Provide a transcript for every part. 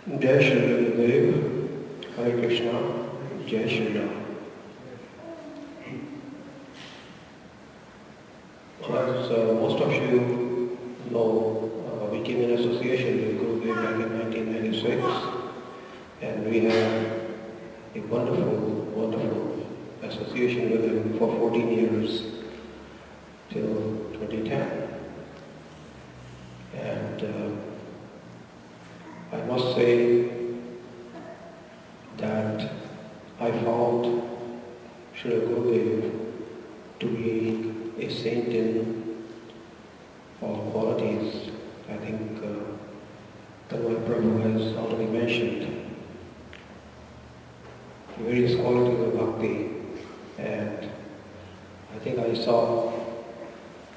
Jai Srila Gurudev, Hare Krishna, Jai Srila. As most of you know, we came in association with Gurudev back in 1996, and we have a wonderful, wonderful association with him for 14 years till 2010. And I must say that I found Srila Gurudev to be a saint in all qualities. I think Tanmay Prabhu has already mentioned various qualities of bhakti, and I think I saw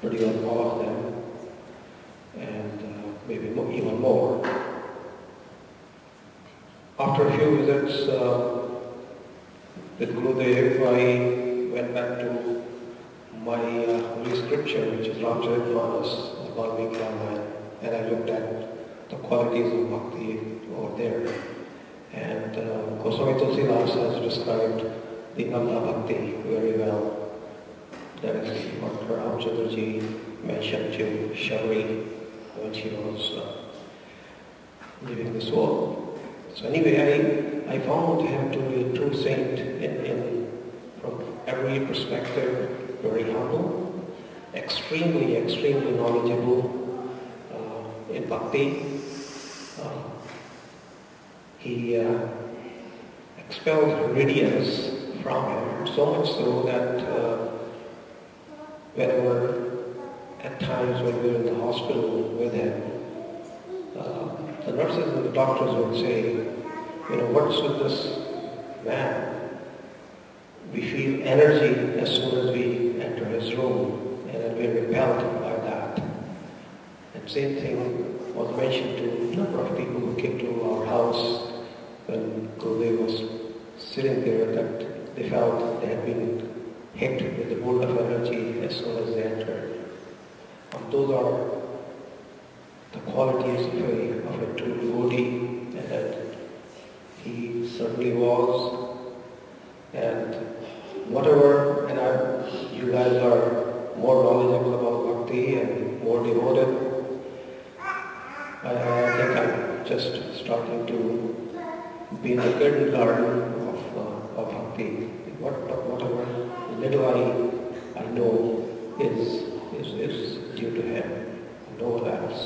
pretty well all of them, and maybe even more. After a few visits with Gurudev, I went back to my holy scripture, which is Ramcharitmanas, Valmiki Ramayana, and I looked at the qualities of bhakti over there. And Goswami Tulsidas has described the Nanda Bhakti very well. That is what Ramchandraji mentioned to Shabri when she was leaving this world. So anyway, I found him to be a true saint from every perspective, very humble, extremely, extremely knowledgeable in bhakti. He expelled radiance from him, so much so that whenever, at times when we were in the hospital with him, the nurses and the doctors would say, what's with this man? We feel energy as soon as we enter his room, and then we're repelled by that. And same thing was mentioned to a number of people who came to our house when Gurudev was sitting there, that they felt they had been hit with the bolt of energy as soon as they entered. And those are the qualities of a true devotee, and that he certainly was. And whatever, and you guys are more knowledgeable about bhakti and more devoted, I think I'm just starting to be in the garden of bhakti. Whatever little I know is due to him, no one else.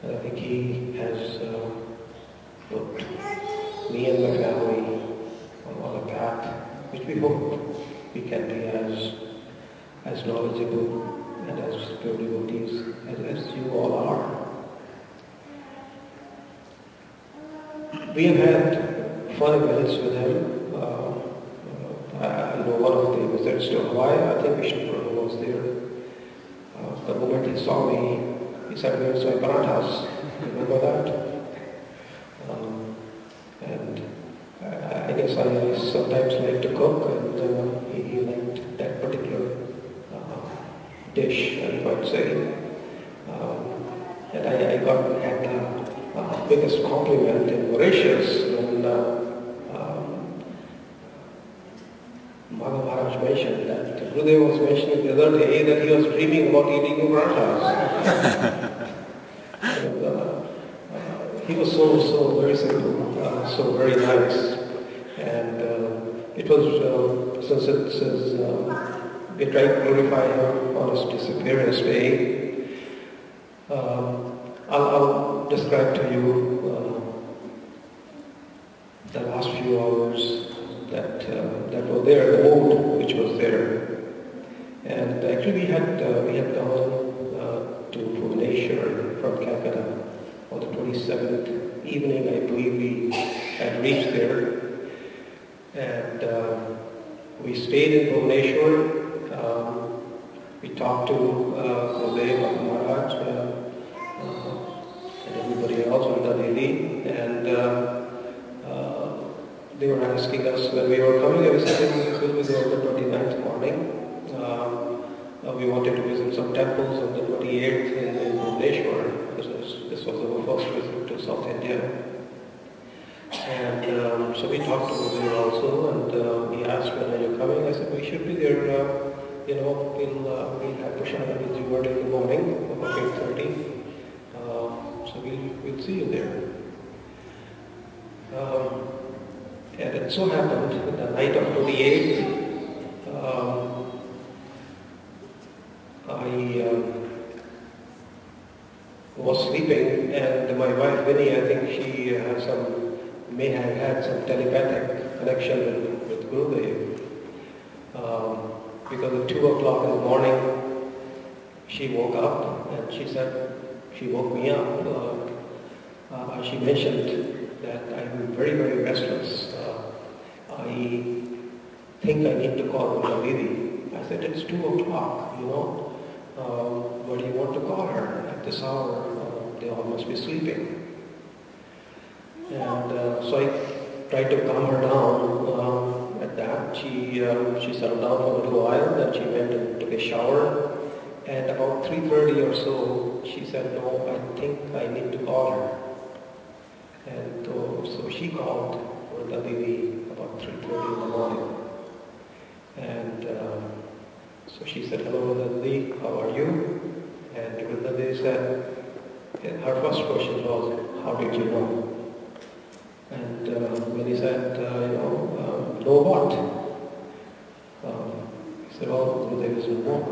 And I think he has put me and my family on a path which we hope we can be as knowledgeable and as pure devotees as you all are. We have had fun visits with him. I know one of the visits to Hawaii, I think Vishnu Prabhu was there. The moment he saw me, he said, "Where's my parathas?" Remember that? And I guess I sometimes like to cook, and he liked that particular dish, I might say. And I had the biggest compliment in Mauritius when Maharaja mentioned that Gurudev was mentioning the other day that he was dreaming about eating parathas. He was so very simple, so very nice, and it was since it says we try to glorify him on his disappearance day. I'll describe to you the last few hours that were there, the mood which was there, and actually we had gone to Bhubaneswar from Calcutta on the 27th evening. I believe we had reached there, and we stayed in Bhubaneswar. We talked to Gurudev, Maharaja, and everybody else on the lady, and they were asking us when we were coming. I was saying we will be there on the 29th morning. We wanted to visit some temples on the 28th in Bhubaneswar. because this was our first visit to South India. And so we talked to Gurudev also, and he asked, when are you coming? I said, we should be there, we'll have Prashana with you in the morning, about 8:30. So we'll see you there. And it so happened, the night of 28th, I was sleeping, and my wife Winnie, I think she may have had some telepathic connection with Gurudev. Because at 2 o'clock in the morning, she woke up and she said, she woke me up. She mentioned that I'm very, very restless. I think I need to call Govindaji. I said, it's 2 o'clock, Why do you want to call her at this hour? They all must be sleeping. And so I tried to calm her down at that. She settled down for a little while, then she went and took a shower. And about 3:30 or so, she said, no, I think I need to call her. And so she called Govindaji about 3:30 in the morning. And so she said, hello Govindaji, how are you? And Govindaji said, her first question was, how did you know? And when he said, know what? He said, oh, Gurudev is no more.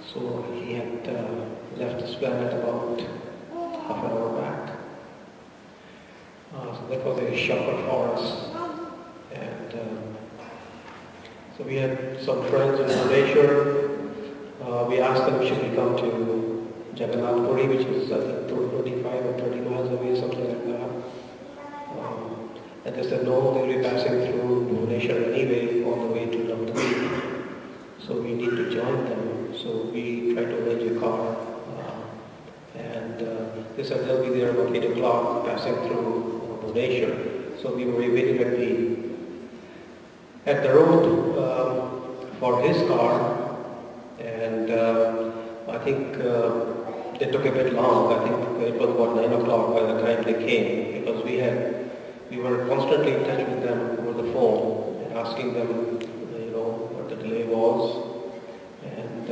So he had left this planet about half an hour back. So that was a shocker for us. And so we had some friends in Malaysia. We asked them, should we come to Jagannath Puri, which is I think 25 or 30 miles away, something like that. And they said, no, they'll be passing through Bhubaneswar anyway, all the way to Navadvip. So we need to join them. So we tried to arrange a car. And they said they'll be there about 8 o'clock, passing through Bhubaneswar. So we were waiting at the road for his car. And I think they took a bit long. I think it was about 9 o'clock by the time they came, because we were constantly in touch with them over the phone and asking them, what the delay was. And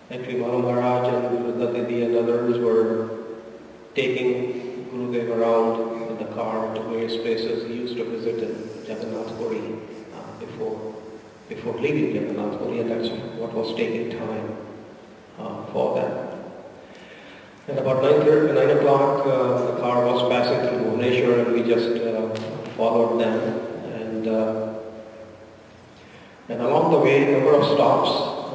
actually Maharaja and Govindaji and others were taking Gurudev around in the car to various places. He used to visit in Jagannath Puri before leaving Jagannath Puri, and that's what was taking time for them. And about 9 o'clock, the car was passing through Bhubaneswar, and we just followed them. And along the way, a number of stops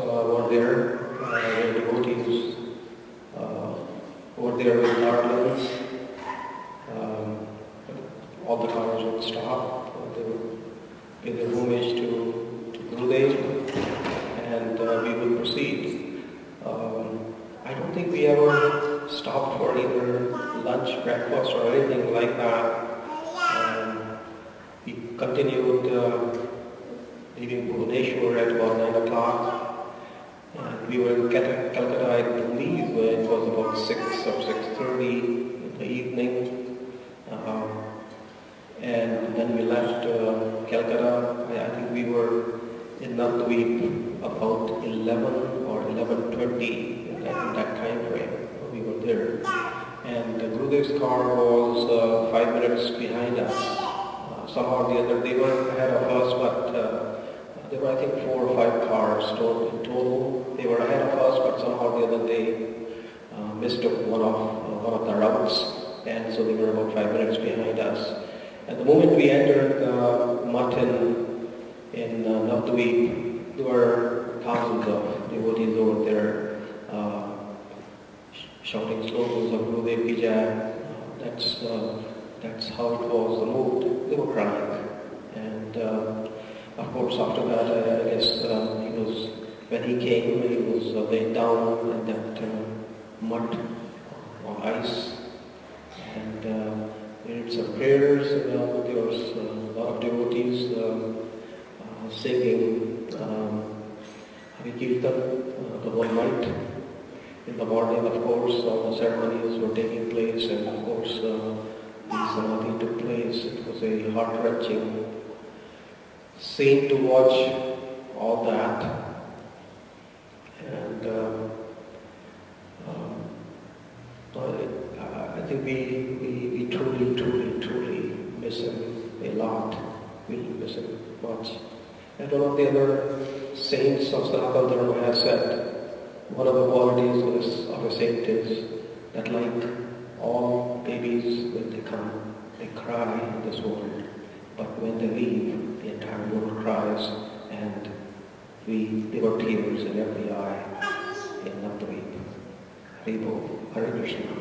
were there, where devotees were there with garlands. All the cars would stop. They would pay their homage to Gurudev, and we would proceed. I don't think we ever stopped for either lunch, breakfast, or anything like that. We continued leaving Bhubaneswar at about 9 o'clock. And we were in Calcutta, I believe, it was about 6 or 6:30 in the evening. And then we left Calcutta. I think we were in Navadvip about 11 or 11:20 in that time frame. We were there. And Gurudev's car was 5 minutes behind us. Somehow or the other, they were ahead of us, but there were I think 4 or 5 cars in total. They were ahead of us, but somehow or the other they mistook one of the routes, and so they were about 5 minutes behind us. And the moment we entered Matha in Navadvip, there were thousands of devotees over there shouting slogans of Gurudev Ki Jai. That's how it was, the mood. They were crying. And of course after that, I guess when he came, he was laid down in that mud on ice. And we did some prayers. There was a lot of devotees singing Hari Kirtan the whole night. In the morning, of course, all the ceremonies were taking place, and of course, the samadhi took place. It was a heart-wrenching scene to watch all that. And I think we truly miss him a lot. We miss him much. And one of the other saints of Sanatana Dharma has said, one of the qualities of a saint is that, like all babies, when they come, they cry in this world. But when they leave, the entire world cries, and there were tears in every eye in Navadvip. Hare Bol, Hare Krishna.